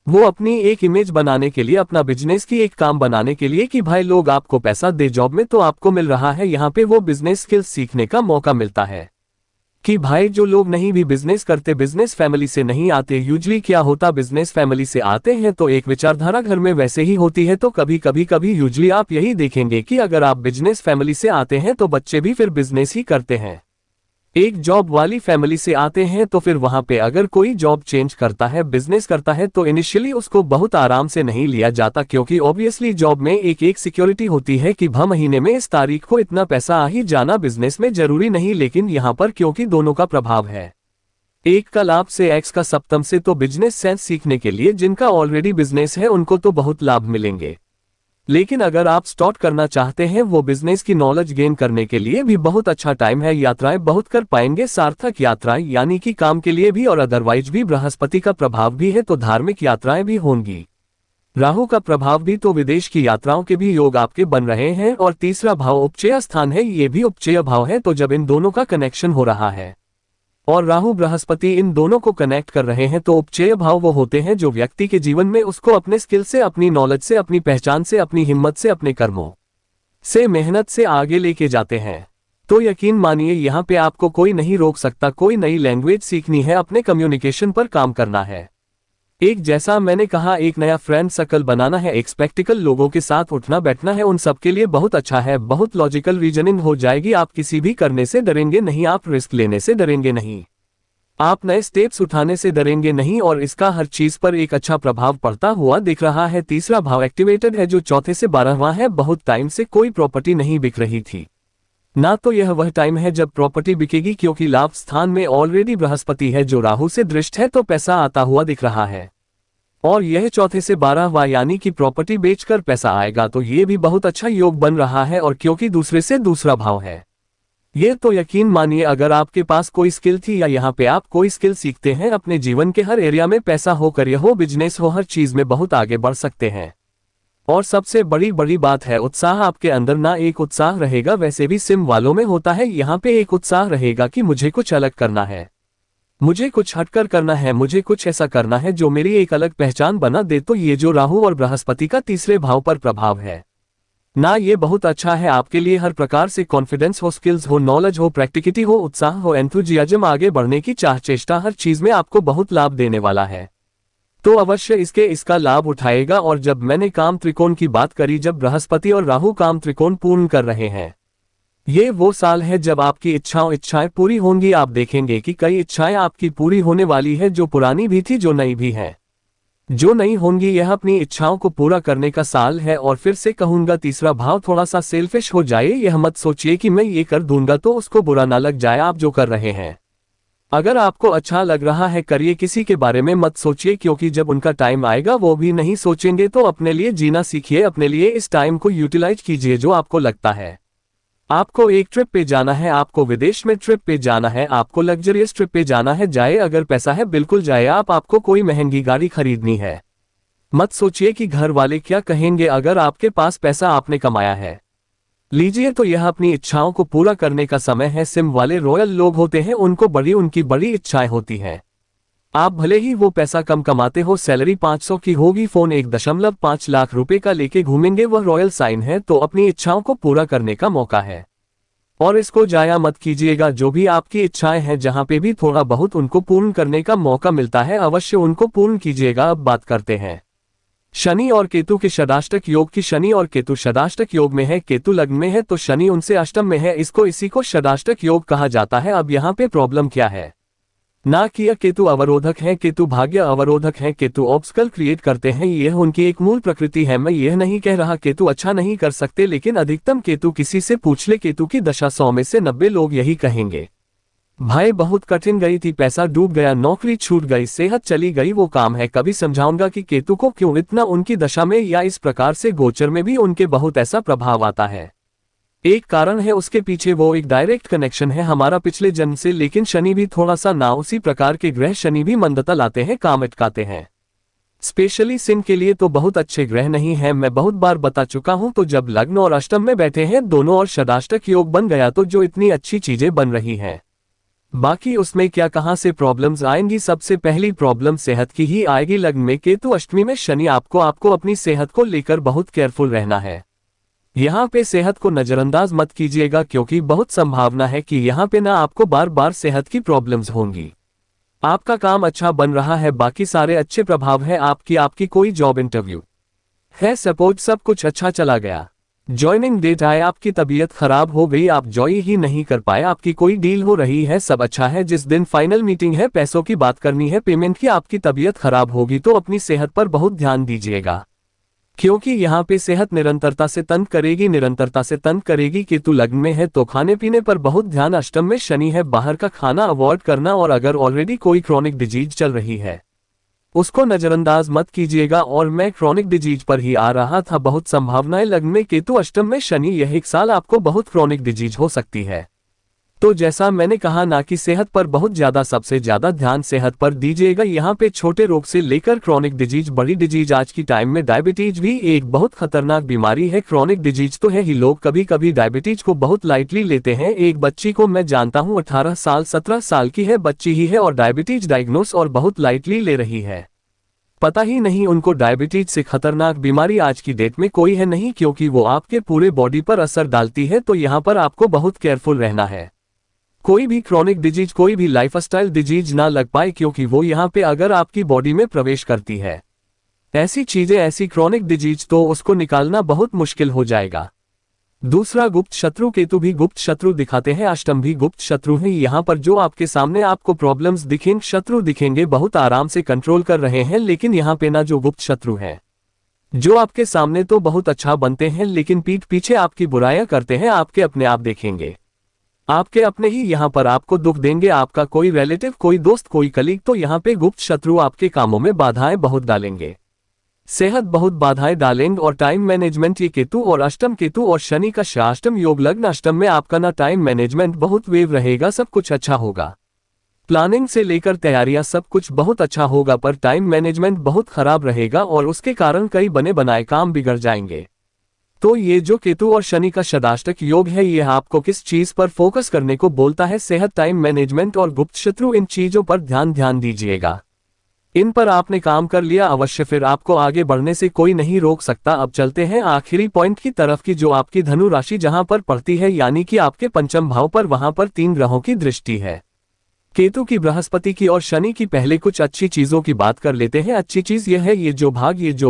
वो अपनी एक इमेज बनाने के लिए, अपना बिजनेस की एक काम बनाने के लिए कि भाई लोग आपको पैसा दे, जॉब में तो आपको मिल रहा है। यहाँ पे वो बिजनेस स्किल्स सीखने का मौका मिलता है कि भाई जो लोग नहीं भी बिजनेस करते, बिजनेस फैमिली से नहीं आते। यूजुअली क्या होता, बिजनेस फैमिली से आते हैं तो एक विचारधारा घर में वैसे ही होती है। तो कभी यूजुअली आप यही देखेंगे कि अगर आप बिजनेस फैमिली से आते हैं तो बच्चे भी फिर बिजनेस ही करते हैं। एक जॉब वाली फैमिली से आते हैं तो फिर वहां पे अगर कोई जॉब चेंज करता है, बिजनेस करता है, तो इनिशियली उसको बहुत आराम से नहीं लिया जाता, क्योंकि ऑब्वियसली जॉब में एक सिक्योरिटी होती है कि महीने में इस तारीख को इतना पैसा आ ही जाना। बिजनेस में जरूरी नहीं, लेकिन यहाँ पर क्योंकि दोनों का प्रभाव है, एक का लाभ से एक्स का सप्तम से, तो बिजनेस सेंस सीखने के लिए जिनका ऑलरेडी बिजनेस है उनको तो बहुत लाभ मिलेंगे। लेकिन अगर आप स्टार्ट करना चाहते हैं, वो बिजनेस की नॉलेज गेन करने के लिए भी बहुत अच्छा टाइम है। यात्राएं बहुत कर पाएंगे, सार्थक यात्राएं, यानी कि काम के लिए भी और अदरवाइज भी। बृहस्पति का प्रभाव भी है तो धार्मिक यात्राएं भी होंगी। राहु का प्रभाव भी, तो विदेश की यात्राओं के भी योग आपके बन रहे हैं। और तीसरा भाव उपचय स्थान है, ये भी उपचय भाव है। तो जब इन दोनों का कनेक्शन हो रहा है और राहु बृहस्पति इन दोनों को कनेक्ट कर रहे हैं, तो उपचय भाव वो होते हैं जो व्यक्ति के जीवन में उसको अपने स्किल से, अपनी नॉलेज से, अपनी पहचान से, अपनी हिम्मत से, अपने कर्मों से, मेहनत से आगे लेके जाते हैं। तो यकीन मानिए यहाँ पे आपको कोई नहीं रोक सकता। कोई नई लैंग्वेज सीखनी है, अपने कम्युनिकेशन पर काम करना है, एक जैसा मैंने कहा एक नया फ्रेंड सर्कल बनाना है, एक स्पेक्टिकल लोगों के साथ उठना बैठना है, उन सब के लिए बहुत अच्छा है। बहुत लॉजिकल रीजनिंग हो जाएगी। आप किसी भी करने से डरेंगे नहीं, आप रिस्क लेने से डरेंगे नहीं, आप नए स्टेप्स उठाने से डरेंगे नहीं, और इसका हर चीज पर एक अच्छा प्रभाव पड़ता हुआ दिख रहा है। तीसरा भाव एक्टिवेटेड है जो चौथे से 12वां है। बहुत टाइम से कोई प्रॉपर्टी नहीं बिक रही थी ना, तो यह वह टाइम है जब प्रॉपर्टी बिकेगी, क्योंकि लाभ स्थान में ऑलरेडी बृहस्पति है जो राहु से दृष्ट है, तो पैसा आता हुआ दिख रहा है। और यह चौथे से 12वां यानी कि प्रॉपर्टी बेचकर पैसा आएगा, तो ये भी बहुत अच्छा योग बन रहा है। और क्योंकि दूसरे से दूसरा भाव है, ये तो यकीन मानिए अगर आपके पास कोई स्किल थी या यहाँ पे आप कोई स्किल सीखते हैं, अपने जीवन के हर एरिया में, पैसा हो, करियर हो, बिजनेस हो, हर चीज में बहुत आगे बढ़ सकते हैं। और सबसे बड़ी बात है उत्साह। आपके अंदर ना एक उत्साह रहेगा, वैसे भी सिम वालों में होता है, यहाँ पे एक उत्साह रहेगा कि मुझे कुछ अलग करना है, मुझे कुछ हटकर करना है, मुझे कुछ ऐसा करना है जो मेरी एक अलग पहचान बना दे। तो ये जो राहु और बृहस्पति का तीसरे भाव पर प्रभाव है ना, ये बहुत अच्छा है आपके लिए। हर प्रकार से कॉन्फिडेंस हो, स्किल्स हो, नॉलेज हो, प्रैक्टिकलिटी हो, उत्साह हो, एंथुजियाज्म, आगे बढ़ने की चाह, चेष्टा, हर चीज में आपको बहुत लाभ देने वाला है। तो अवश्य इसका लाभ उठाएगा। और जब मैंने काम त्रिकोण की बात करी, जब बृहस्पति और राहु काम त्रिकोण पूर्ण कर रहे हैं, ये वो साल है जब आपकी इच्छाएं पूरी होंगी। आप देखेंगे कि कई इच्छाएं आपकी पूरी होने वाली है, जो पुरानी भी थी, जो नई भी है। जो नहीं होंगी, यह अपनी इच्छाओं को पूरा करने का साल है। और फिर से कहूंगा, तीसरा भाव थोड़ा सा सेल्फिश हो जाए। यह मत सोचिए कि मैं ये कर दूंगा तो उसको बुरा ना लग जाए। आप जो कर रहे हैं, अगर आपको अच्छा लग रहा है करिए, किसी के बारे में मत सोचिए, क्योंकि जब उनका टाइम आएगा वो भी नहीं सोचेंगे। तो अपने लिए जीना सीखिए, अपने लिए इस टाइम को यूटिलाइज कीजिए। जो आपको लगता है आपको एक ट्रिप पे जाना है, आपको विदेश में ट्रिप पे जाना है, आपको लग्जरियस ट्रिप पे जाना है, जाए। अगर पैसा है बिल्कुल जाए। आपको कोई महंगी गाड़ी खरीदनी है, मत सोचिए कि घर वाले क्या कहेंगे। अगर आपके पास पैसा आपने कमाया है, लीजिए। तो यह अपनी इच्छाओं को पूरा करने का समय है। सिम वाले रॉयल लोग होते हैं, उनकी बड़ी इच्छाएं होती हैं। आप भले ही वो पैसा कम कमाते हो, सैलरी 500 की होगी, फोन 1.5 लाख रुपए का लेके घूमेंगे, वह रॉयल साइन है। तो अपनी इच्छाओं को पूरा करने का मौका है और इसको जाया मत कीजिएगा। जो भी आपकी इच्छाएं हैं, जहां पे भी थोड़ा बहुत उनको पूर्ण करने का मौका मिलता है, अवश्य उनको पूर्ण कीजिएगा। अब बात करते हैं शनि और केतु के षडाष्टक योग की। शनि और केतु षडाष्टक योग में है, केतु लग्न में है, तो शनि उनसे अष्टम में है। इसी को षडाष्टक योग कहा जाता है। अब यहाँ पे प्रॉब्लम क्या है ना कि यह केतु अवरोधक है, केतु भाग्य अवरोधक है, केतु ऑब्स्टकल क्रिएट करते हैं। यह उनकी एक मूल प्रकृति है। मैं यह नहीं कह रहा केतु अच्छा नहीं कर सकते, लेकिन अधिकतम केतु, किसी से पूछ ले केतु की दशा, 100 में से 90 लोग यही कहेंगे, भाई बहुत कठिन गई थी, पैसा डूब गया, नौकरी छूट गई, सेहत चली गई, वो काम है। कभी समझाऊंगा कि केतु को क्यों इतना उनकी दशा में या इस प्रकार से गोचर में भी उनके बहुत ऐसा प्रभाव आता है। एक कारण है, उसके पीछे वो एक डायरेक्ट कनेक्शन है हमारा पिछले जन्म से। लेकिन शनि भी थोड़ा सा ना, उसी प्रकार के ग्रह शनि भी मंदता लाते हैं, काम अटकाते हैं। स्पेशली सिंह के लिए तो बहुत अच्छे ग्रह नहीं है, मैं बहुत बार बता चुका हूं। तो जब लग्न और अष्टम में बैठे हैं दोनों और षडाष्टक योग बन गया, तो जो इतनी अच्छी चीजें बन रही हैं, बाकी उसमें क्या कहां से प्रॉब्लम्स आएंगी। सबसे पहली प्रॉब्लम सेहत की ही आएगी। लग्न में केतु, अष्टमी में शनि, आपको अपनी सेहत को लेकर बहुत केयरफुल रहना है। यहाँ पे सेहत को नजरअंदाज मत कीजिएगा, क्योंकि बहुत संभावना है कि यहाँ पे ना आपको बार बार सेहत की प्रॉब्लम्स होंगी। आपका काम अच्छा बन रहा है, बाकी सारे अच्छे प्रभाव है। आपकी कोई जॉब इंटरव्यू है, सपोज सब कुछ अच्छा चला गया, ज्वाइनिंग डेट आए, आपकी तबीयत खराब हो गई, आप ज्वाइन ही नहीं कर पाए, आपकी कोई डील हो रही है, सब अच्छा है, जिस दिन फाइनल मीटिंग है, पैसों की बात करनी है, पेमेंट की, आपकी तबीयत खराब होगी, तो अपनी सेहत पर बहुत ध्यान दीजिएगा, क्योंकि यहाँ पे सेहत निरंतरता से तंग करेगी। केतु लग्न में है तो खाने पीने पर बहुत ध्यान। अष्टम में शनि है, बाहर का खाना अवॉइड करना, और अगर ऑलरेडी कोई क्रॉनिक डिजीज चल रही है उसको नजरअंदाज मत कीजिएगा। और मैं क्रॉनिक डिजीज पर ही आ रहा था, बहुत संभावनाएं लग्न में केतु, अष्टम में शनि, यह एक साल आपको बहुत क्रॉनिक डिजीज हो सकती है। तो जैसा मैंने कहा ना कि सेहत पर बहुत ज्यादा, सबसे ज्यादा ध्यान सेहत पर दीजिएगा। यहाँ पे छोटे रोग से लेकर क्रॉनिक डिजीज, बड़ी डिजीज, आज की टाइम में डायबिटीज भी एक बहुत खतरनाक बीमारी है। क्रॉनिक डिजीज तो है ही, लोग कभी कभी डायबिटीज को बहुत लाइटली लेते हैं। एक बच्ची को मैं जानता हूँ, 18 साल 17 साल की है, बच्ची ही है, और डायबिटीज डायग्नोस और बहुत लाइटली ले रही है। पता ही नहीं उनको डायबिटीज से खतरनाक बीमारी आज की डेट में कोई है नहीं, क्योंकि वो आपके पूरे बॉडी पर असर डालती है। तो यहाँ पर आपको बहुत केयरफुल रहना है, कोई भी क्रॉनिक डिजीज, कोई भी लाइफस्टाइल डिजीज ना लग पाए, क्योंकि वो यहाँ पे अगर आपकी बॉडी में प्रवेश करती है ऐसी चीजें, ऐसी क्रॉनिक डिजीज, तो उसको निकालना बहुत मुश्किल हो जाएगा। दूसरा, गुप्त शत्रु, केतु भी गुप्त शत्रु दिखाते हैं, अष्टम भी गुप्त शत्रु है। यहाँ पर जो आपके सामने आपको प्रॉब्लम्स दिखेंगे, शत्रु दिखेंगे, बहुत आराम से कंट्रोल कर रहे हैं, लेकिन यहाँ पे ना जो गुप्त शत्रु है, जो आपके सामने तो बहुत अच्छा बनते हैं, लेकिन पीठ पीछे आपकी बुराइयां करते हैं, आपके अपने आप देखेंगे, आपके अपने ही यहाँ पर आपको दुख देंगे, आपका कोई रिलेटिव, कोई दोस्त, कोई कलीग। तो यहाँ पे गुप्त शत्रु आपके कामों में बाधाएं बहुत डालेंगे, सेहत बहुत बाधाएं डालेंगे, और टाइम मैनेजमेंट, ये केतु और अष्टम, केतु और शनि का षष्टम योग लग्न अष्टम में आपका ना टाइम मैनेजमेंट बहुत वेव रहेगा। सब कुछ अच्छा होगा, प्लानिंग से लेकर तैयारियां सब कुछ बहुत अच्छा होगा, पर टाइम मैनेजमेंट बहुत खराब रहेगा, और उसके कारण कई बने बनाए काम बिगड़ जाएंगे। तो ये जो केतु और शनि का षडाष्टक योग है, ये आपको किस चीज पर फोकस करने को बोलता है? सेहत, टाइम मैनेजमेंट और गुप्त शत्रु, इन चीजों पर ध्यान दीजिएगा। इन पर आपने काम कर लिया अवश्य, फिर आपको आगे बढ़ने से कोई नहीं रोक सकता। अब चलते हैं आखिरी पॉइंट की तरफ की, जो आपकी धनु राशि जहां पर पड़ती है, यानी कि आपके पंचम भाव पर, वहां पर 3 ग्रहों की दृष्टि है, केतु की, बृहस्पति की और शनि की। पहले कुछ अच्छी चीजों की बात कर लेते हैं। अच्छी चीज यह है, ये जो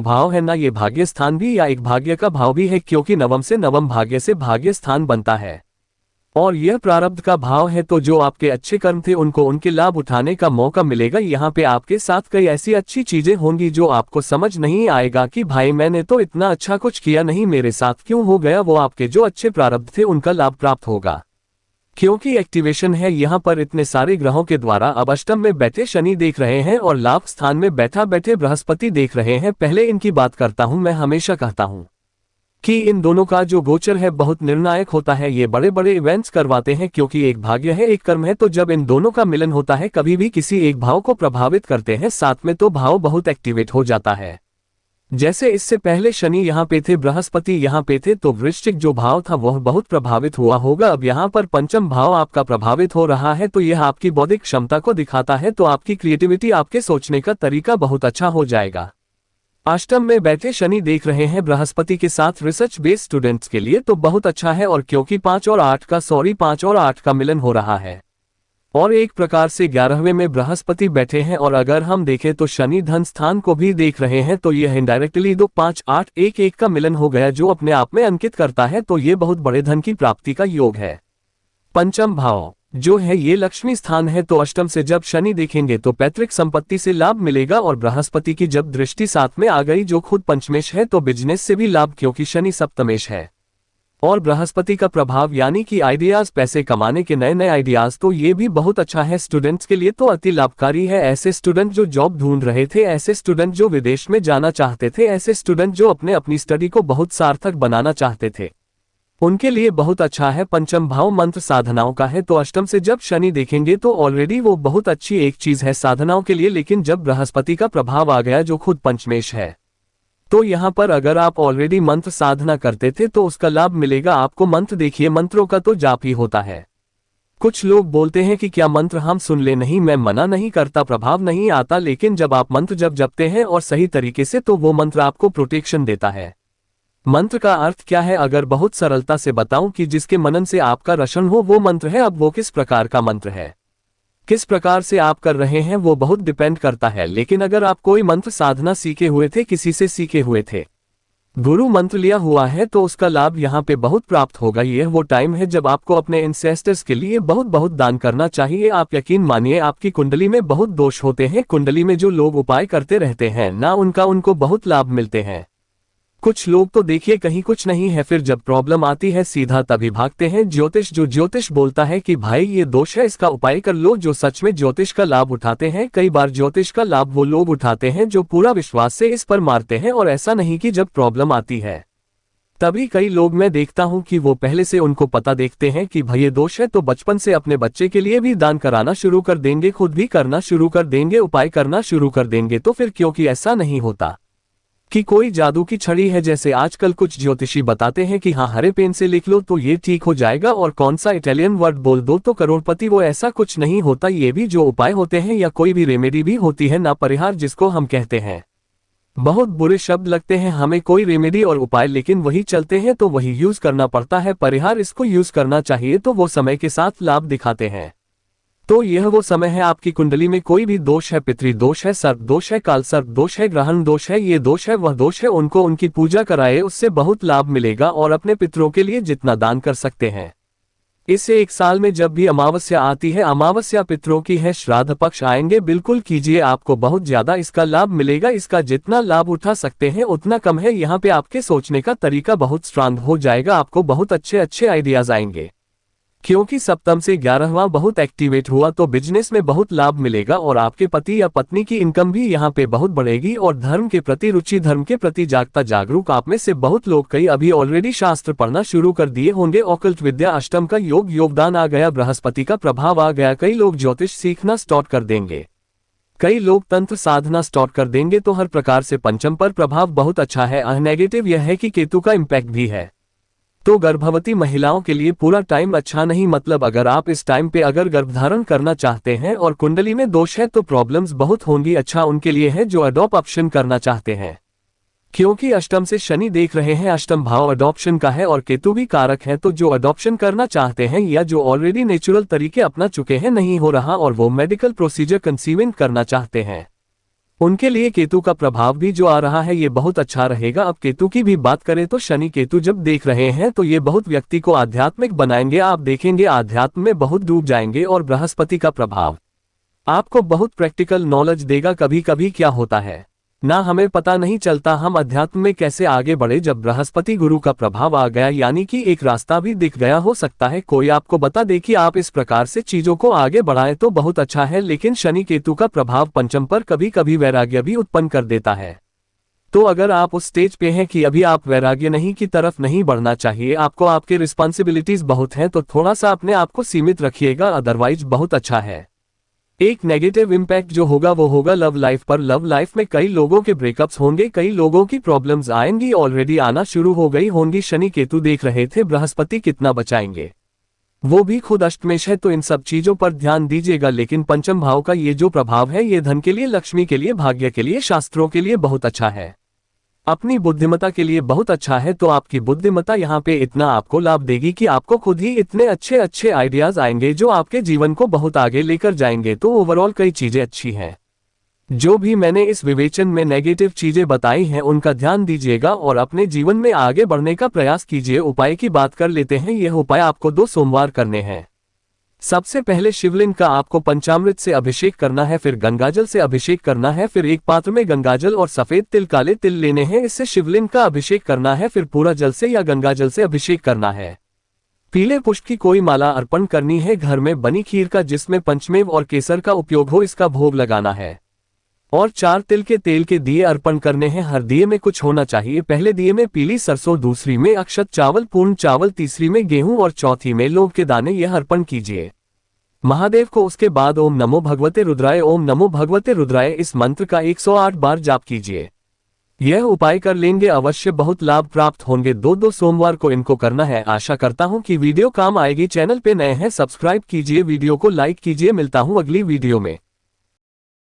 भाव है ना, ये भाग्य स्थान भी या एक भाग्य का भाव भी है, क्योंकि नवम से नवम भाग्य से भाग्य स्थान बनता है और यह प्रारब्ध का भाव है। तो जो आपके अच्छे कर्म थे उनको उनके लाभ उठाने का मौका मिलेगा। यहाँ पे आपके साथ कई ऐसी अच्छी चीजें होंगी जो आपको समझ नहीं आएगा कि भाई मैंने तो इतना अच्छा कुछ किया नहीं, मेरे साथ क्यों हो गया। वो आपके जो अच्छे प्रारब्ध थे उनका लाभ प्राप्त होगा, क्योंकि एक्टिवेशन है यहाँ पर इतने सारे ग्रहों के द्वारा। अब अष्टम में बैठे शनि देख रहे हैं और लाभ स्थान में बैठे बृहस्पति देख रहे हैं। पहले इनकी बात करता हूं। मैं हमेशा कहता हूं कि इन दोनों का जो गोचर है बहुत निर्णायक होता है। ये बड़े बड़े इवेंट्स करवाते हैं, क्योंकि एक भाग्य है एक कर्म है। तो जब इन दोनों का मिलन होता है, कभी भी किसी एक भाव को प्रभावित करते हैं साथ में, तो भाव बहुत एक्टिवेट हो जाता है। जैसे इससे पहले शनि यहाँ पे थे, बृहस्पति यहाँ पे थे, तो वृश्चिक जो भाव था वह बहुत प्रभावित हुआ होगा। अब यहाँ पर पंचम भाव आपका प्रभावित हो रहा है, तो यह आपकी बौद्धिक क्षमता को दिखाता है। तो आपकी क्रिएटिविटी, आपके सोचने का तरीका बहुत अच्छा हो जाएगा। अष्टम में बैठे शनि देख रहे हैं बृहस्पति के साथ रिसर्च बेस्ड स्टूडेंट्स के लिए, तो बहुत अच्छा है। और क्योंकि 5 और 8 का मिलन हो रहा है और एक प्रकार से 11वें में बृहस्पति बैठे हैं, और अगर हम देखें तो शनि धन स्थान को भी देख रहे हैं, तो यह इनडायरेक्टली 2 5 8 1 1 का मिलन हो गया, जो अपने आप में अंकित करता है। तो ये बहुत बड़े धन की प्राप्ति का योग है। पंचम भाव जो है ये लक्ष्मी स्थान है, तो अष्टम से जब शनि देखेंगे तो पैतृक संपत्ति से लाभ मिलेगा। और बृहस्पति की जब दृष्टि साथ में आ गई, जो खुद पंचमेश है, तो बिजनेस से भी लाभ, क्योंकि शनि सप्तमेश है। और बृहस्पति का प्रभाव यानी कि आइडियाज, पैसे कमाने के नए नए आइडियाज, तो ये भी बहुत अच्छा है। स्टूडेंट्स के लिए तो अति लाभकारी है। ऐसे स्टूडेंट जो जॉब ढूंढ रहे थे, ऐसे स्टूडेंट जो विदेश में जाना चाहते थे, ऐसे स्टूडेंट जो अपनी स्टडी को बहुत सार्थक बनाना चाहते थे, उनके लिए बहुत अच्छा है। पंचम भाव मंत्र साधनाओं का है, तो अष्टम से जब शनि देखेंगे तो ऑलरेडी वो बहुत अच्छी एक चीज है साधनाओं के लिए। लेकिन जब बृहस्पति का प्रभाव आ गया, जो खुद पंचमेश है, तो यहाँ पर अगर आप ऑलरेडी मंत्र साधना करते थे तो उसका लाभ मिलेगा आपको। मंत्र देखिए, मंत्रों का तो जाप ही होता है। कुछ लोग बोलते हैं कि क्या मंत्र हम सुन ले, नहीं, मैं मना नहीं करता, प्रभाव नहीं आता, लेकिन जब आप मंत्र जब जपते हैं और सही तरीके से, तो वो मंत्र आपको प्रोटेक्शन देता है। मंत्र का अर्थ क्या है, अगर बहुत सरलता से बताऊं कि जिसके मनन से आपका रक्षण हो, वो मंत्र है। अब वो किस प्रकार का मंत्र है, किस प्रकार से आप कर रहे हैं, वो बहुत डिपेंड करता है। लेकिन अगर आप कोई मंत्र साधना सीखे हुए थे, किसी से सीखे हुए थे, गुरु मंत्र लिया हुआ है, तो उसका लाभ यहाँ पे बहुत प्राप्त होगा। यह वो टाइम है जब आपको अपने इंसेस्टर्स के लिए बहुत बहुत दान करना चाहिए। आप यकीन मानिए, आपकी कुंडली में बहुत दोष होते हैं। कुंडली में जो लोग उपाय करते रहते हैं ना, उनको बहुत लाभ मिलते हैं। कुछ लोग तो देखिए कहीं कुछ नहीं है, फिर जब प्रॉब्लम आती है सीधा तभी भागते हैं ज्योतिष। जो ज्योतिष बोलता है कि भाई ये दोष है, इसका उपाय कर लो, जो सच में ज्योतिष का लाभ उठाते हैं। कई बार ज्योतिष का लाभ वो लोग उठाते हैं जो पूरा विश्वास से इस पर मारते हैं, और ऐसा नहीं कि जब प्रॉब्लम आती है तभी। कई लोग मैं देखता हूं कि वो पहले से उनको पता देखते हैं कि भाई ये दोष है, तो बचपन से अपने बच्चे के लिए भी दान कराना शुरू कर देंगे, खुद भी करना शुरू कर देंगे, उपाय करना शुरू कर देंगे। तो फिर क्योंकि ऐसा नहीं होता कि कोई जादू की छड़ी है, जैसे आजकल कुछ ज्योतिषी बताते हैं कि हाँ, हरे पेन से लिख लो तो ये ठीक हो जाएगा, और कौन सा इटालियन वर्ड बोल दो तो करोड़पति। वो ऐसा कुछ नहीं होता। ये भी जो उपाय होते हैं या कोई भी रेमेडी भी होती है ना, परिहार जिसको हम कहते हैं, बहुत बुरे शब्द लगते हैं हमें कोई रेमेडी और उपाय, लेकिन वही चलते हैं तो वही यूज करना पड़ता है। परिहार इसको यूज करना चाहिए, तो वो समय के साथ लाभ दिखाते हैं। तो यह वो समय है, आपकी कुंडली में कोई भी दोष है, पितृ दोष है, सर्प दोष है, काल सर्प दोष है, ग्रहण दोष है, ये दोष है, वह दोष है, उनको उनकी पूजा कराए, उससे बहुत लाभ मिलेगा। और अपने पितरों के लिए जितना दान कर सकते हैं। इससे एक साल में जब भी अमावस्या आती है, अमावस्या पितरों की है, श्राद्ध पक्ष आएंगे, बिल्कुल कीजिए, आपको बहुत ज्यादा इसका लाभ मिलेगा। इसका जितना लाभ उठा सकते हैं उतना कम है। यहाँ पे आपके सोचने का तरीका बहुत स्ट्रांग हो जाएगा, आपको बहुत अच्छे अच्छे आइडियाज आएंगे, क्योंकि सप्तम से 11वां बहुत एक्टिवेट हुआ, तो बिजनेस में बहुत लाभ मिलेगा। और आपके पति या पत्नी की इनकम भी यहाँ पे बहुत बढ़ेगी। और धर्म के प्रति रुचि, धर्म के प्रति जागता जागरूक आप में से बहुत लोग, कई अभी ऑलरेडी शास्त्र पढ़ना शुरू कर दिए होंगे। ऑकल्ट विद्या, अष्टम का योगदान आ गया, बृहस्पति का प्रभाव आ गया, कई लोग ज्योतिष सीखना स्टार्ट कर देंगे। कई लोग तंत्र साधना स्टार्ट कर देंगे तो हर प्रकार से पंचम पर प्रभाव बहुत अच्छा है। नेगेटिव यह है कि केतु का इम्पैक्ट भी है, तो गर्भवती महिलाओं के लिए पूरा टाइम अच्छा नहीं। मतलब अगर आप इस टाइम पे अगर गर्भधारण करना चाहते हैं और कुंडली में दोष है तो प्रॉब्लम्स बहुत होंगी। अच्छा उनके लिए है जो अडॉप्ट ऑप्शन करना चाहते हैं, क्योंकि अष्टम से शनि देख रहे हैं, अष्टम भाव अडॉप्शन का है और केतु भी कारक है। तो जो अडॉप्शन करना चाहते हैं या जो ऑलरेडी नेचुरल तरीके अपना चुके हैं, नहीं हो रहा और वो मेडिकल प्रोसीजर कंसीविंग करना चाहते हैं, उनके लिए केतु का प्रभाव भी जो आ रहा है ये बहुत अच्छा रहेगा। अब केतु की भी बात करें तो शनि केतु जब देख रहे हैं तो ये बहुत व्यक्ति को आध्यात्मिक बनाएंगे। आप देखेंगे आध्यात्म में बहुत डूब जाएंगे। और बृहस्पति का प्रभाव आपको बहुत प्रैक्टिकल नॉलेज देगा। कभी कभी क्या होता है ना, हमें पता नहीं चलता हम अध्यात्म में कैसे आगे बढ़े। जब बृहस्पति गुरु का प्रभाव आ गया यानी कि एक रास्ता भी दिख गया, हो सकता है कोई आपको बता दे कि आप इस प्रकार से चीजों को आगे बढ़ाएं तो बहुत अच्छा है। लेकिन शनि केतु का प्रभाव पंचम पर कभी कभी वैराग्य भी उत्पन्न कर देता है। तो अगर आप उस स्टेज पे हैं कि अभी आप वैराग्य नहीं की तरफ नहीं बढ़ना चाहिए, आपको आपके रिस्पॉन्सिबिलिटीज बहुत हैं, तो थोड़ा सा अपने आप को सीमित रखिएगा, अदरवाइज बहुत अच्छा है। एक नेगेटिव इम्पैक्ट जो होगा वो होगा लव लाइफ पर। लव लाइफ में कई लोगों के ब्रेकअप्स होंगे, कई लोगों की प्रॉब्लम्स आएंगी, ऑलरेडी आना शुरू हो गई होंगी। शनि केतु देख रहे थे, बृहस्पति कितना बचाएंगे, वो भी खुद अष्टमेश है, तो इन सब चीजों पर ध्यान दीजिएगा। लेकिन पंचम भाव का ये जो प्रभाव है ये धन के लिए, लक्ष्मी के लिए, भाग्य के लिए, शास्त्रों के लिए बहुत अच्छा है, अपनी बुद्धिमत्ता के लिए बहुत अच्छा है। तो आपकी बुद्धिमत्ता यहाँ पे इतना आपको लाभ देगी कि आपको खुद ही इतने अच्छे अच्छे आइडियाज आएंगे जो आपके जीवन को बहुत आगे लेकर जाएंगे। तो ओवरऑल कई चीजें अच्छी हैं। जो भी मैंने इस विवेचन में नेगेटिव चीजें बताई हैं उनका ध्यान दीजिएगा और अपने जीवन में आगे बढ़ने का प्रयास कीजिए। उपाय की बात कर लेते हैं। यह उपाय आपको 2 सोमवार करने हैं। सबसे पहले शिवलिंग का आपको पंचामृत से अभिषेक करना है, फिर गंगाजल से अभिषेक करना है। फिर एक पात्र में गंगाजल और सफेद तिल, काले तिल लेने हैं, इससे शिवलिंग का अभिषेक करना है। फिर पूरा जल से या गंगाजल से अभिषेक करना है। पीले पुष्प की कोई माला अर्पण करनी है। घर में बनी खीर का जिसमें पंचमेव और केसर का उपयोग हो, इसका भोग लगाना है। और 4 तिल के तेल के दिए अर्पण करने हैं। हर दिए में कुछ होना चाहिए। पहले दिए में पीली सरसों, दूसरी में अक्षत चावल, पूर्ण चावल, तीसरी में गेहूं और चौथी में लौंग के दाने, यह अर्पण कीजिए महादेव को। उसके बाद ओम नमो भगवते रुद्राय, ओम नमो भगवते रुद्राय, इस मंत्र का 108 बार जाप कीजिए। यह उपाय कर लेंगे, अवश्य बहुत लाभ प्राप्त होंगे। 2 सोमवार को इनको करना है। आशा करता हूं कि वीडियो काम आएगी। चैनल पे नए हैं, सब्सक्राइब कीजिए, वीडियो को लाइक कीजिए। मिलता हूं अगली वीडियो में।